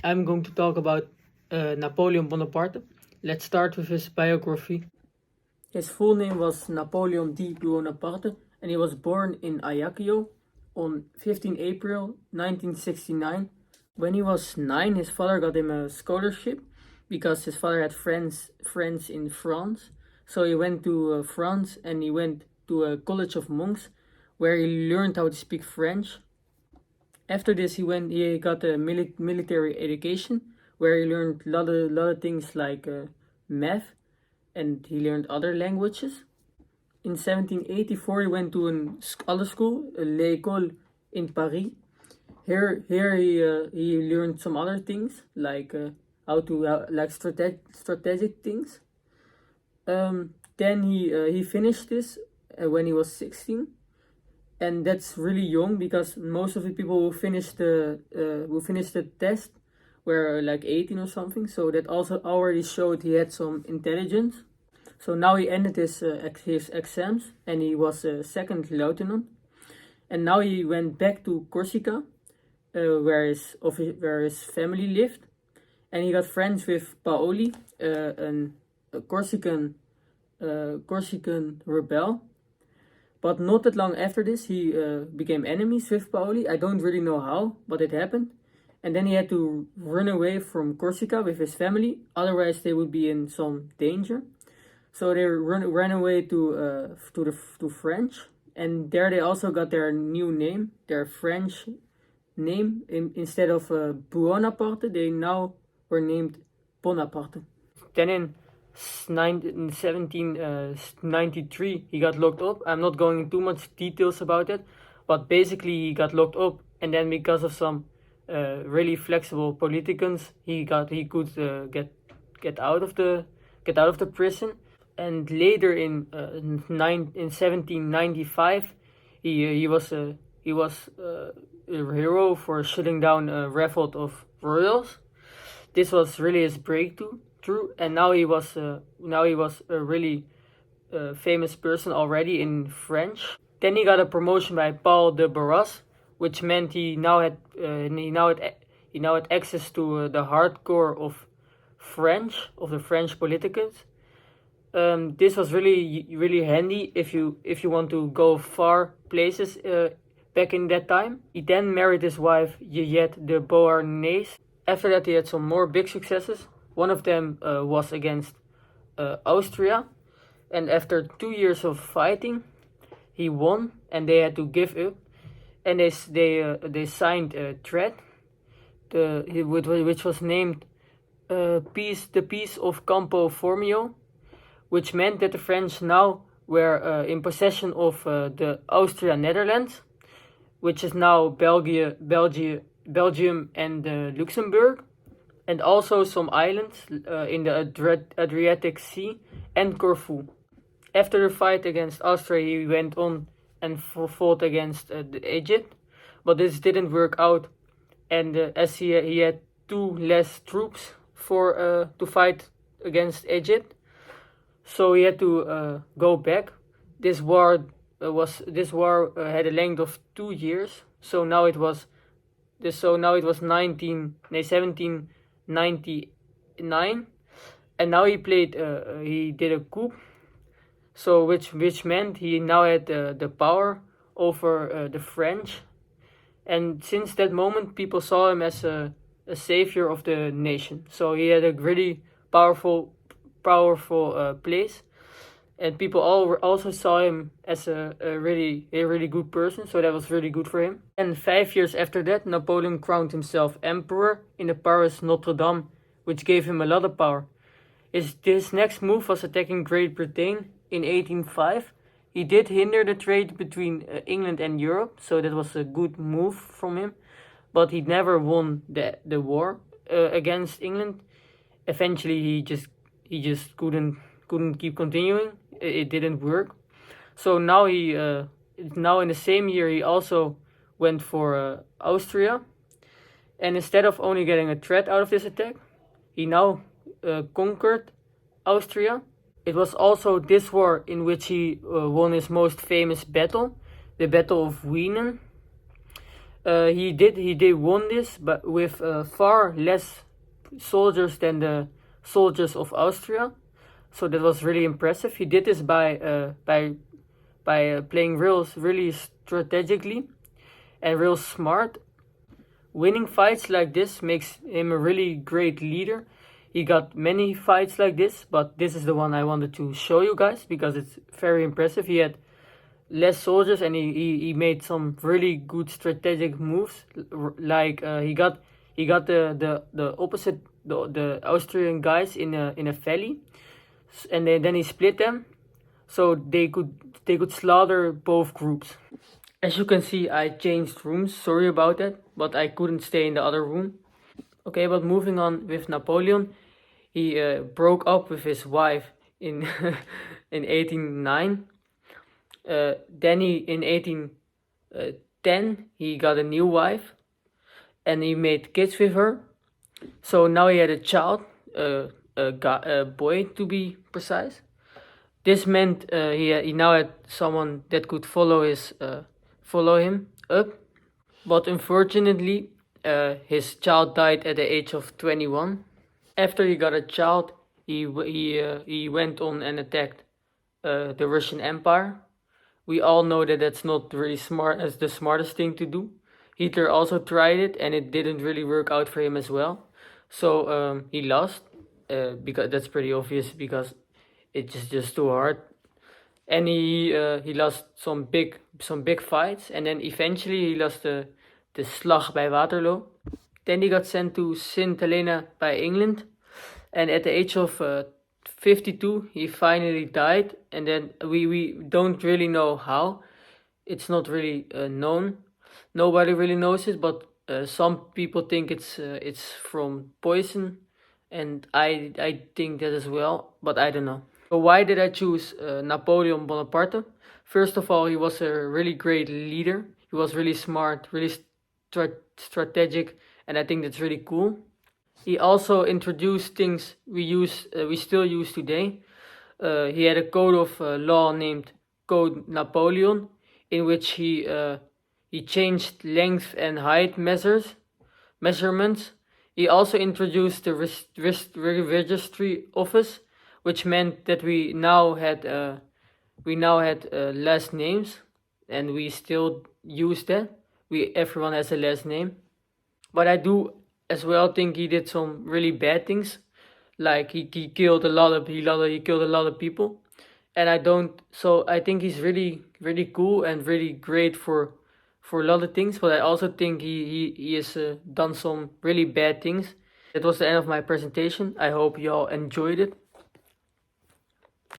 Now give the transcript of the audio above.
I'm going to talk about Napoleon Bonaparte. Let's start with his biography. His full name was Napoleon D. Bonaparte, and he was born in Ajaccio on 15 April 1969. When he was 9, his father got him a scholarship because his father had friends in France. So he went to France and he went to a college of monks where he learned how to speak French. After this, he got a military education where he learned a lot of things like math, and he learned other languages. In 1784, he went to other school, l'école in Paris. Here he learned some other things like how to like strategic things. Then he finished this when he was 16, and that's really young because most of the people who finish the test were like 18 or something. So that also already showed he had some intelligence. So now he ended his exams and he was a second lieutenant. And now he went back to Corsica, where his family lived, and he got friends with Paoli, a Corsican rebel. But not that long after this, he became enemies with Paoli. I don't really know how, but it happened. And then he had to run away from Corsica with his family, otherwise they would be in some danger. So they ran away to French, and there they also got their new name, their French name. Instead of Buonaparte, they now were named Bonaparte. Then in 1793, he got locked up. I'm not going into too much details about it, but basically he got locked up, and then because of some really flexible politicians, he could get out of the prison. And later in 1795, he was a hero for shutting down a revolt of royals. This was really his breakthrough. And now he was a really famous person already in French. Then he got a promotion by Paul de Barras, which meant he now had access to the hardcore of the French politicians. This was really handy if you want to go far places back in that time. He then married his wife Juliette de Beauharnais. After that, he had some more big successes. One of them was against Austria, and after 2 years of fighting, he won, and they had to give up, and they signed a treaty, which was named the Peace of Campo Formio, which meant that the French now were in possession of the Austria-Netherlands, which is now Belgium and Luxembourg, and also some islands in the Adriatic Sea and Corfu. After the fight against Austria, he went on and fought against Egypt, but this didn't work out, and as he had too less troops to fight against Egypt, so he had to go back. This war had a length of 2 years. So now it was 1799, and now he did a coup. So which meant he now had the power over the French, and since that moment people saw him as a savior of the nation. So he had a really powerful place, and people also saw him as a really good person, so that was really good for him. And 5 years after that, Napoleon crowned himself emperor in the Paris Notre Dame, which gave him a lot of power. His next move was attacking Great Britain in 1805. He did hinder the trade between England and Europe, so that was a good move from him, but he never won the war against England. Eventually he just couldn't keep continuing. It didn't work. So now now in the same year he also went for Austria, and instead of only getting a threat out of this attack, he now conquered Austria. It was also this war in which he won his most famous battle, the Battle of Wienen. He did won this, but with far less soldiers than the soldiers of Austria. So that was really impressive. He did this by playing really strategically and real smart. Winning fights like this makes him a really great leader. He got many fights like this, but this is the one I wanted to show you guys because it's very impressive. He had less soldiers and he made some really good strategic moves. Like he got the opposite the Austrian guys in a valley, and then he split them so they could slaughter both groups. As you can see, I changed rooms. Sorry about that, but I couldn't stay in the other room. Okay, but moving on with Napoleon, he broke up with his wife in in 1809. Then in 1810 he got a new wife, and he made kids with her. So now he had a child, a boy to be precise. This meant he now had someone that could follow him up. But unfortunately, his child died at the age of 21. After he got a child, he went on and attacked the Russian Empire. We all know that that's not really smart as the smartest thing to do. Hitler also tried it, and it didn't really work out for him as well. So he lost, because that's pretty obvious because it's just too hard. And he lost some big fights, and then eventually he lost the Slag bij Waterloo. Then he got sent to St. Helena by England, and at the age of 52 he finally died. And then we don't really know how. It's not really known. Nobody really knows it, but some people think it's from poison, and I think that as well, but I don't know. So why did I choose Napoleon Bonaparte? First of all, he was a really great leader. He was really smart, really strategic, and I think that's really cool. He also introduced things we still use today. He had a code of law named Code Napoleon, in which he changed length and height measurements. He also introduced the registry office, which meant that we now had last names, and we still use that. Everyone has a last name, but I do as well think he did some really bad things, like he killed a lot of people, and I think he's really cool and really great for a lot of things, but I also think he has done some really bad things. That was the end of my presentation. I hope you all enjoyed it.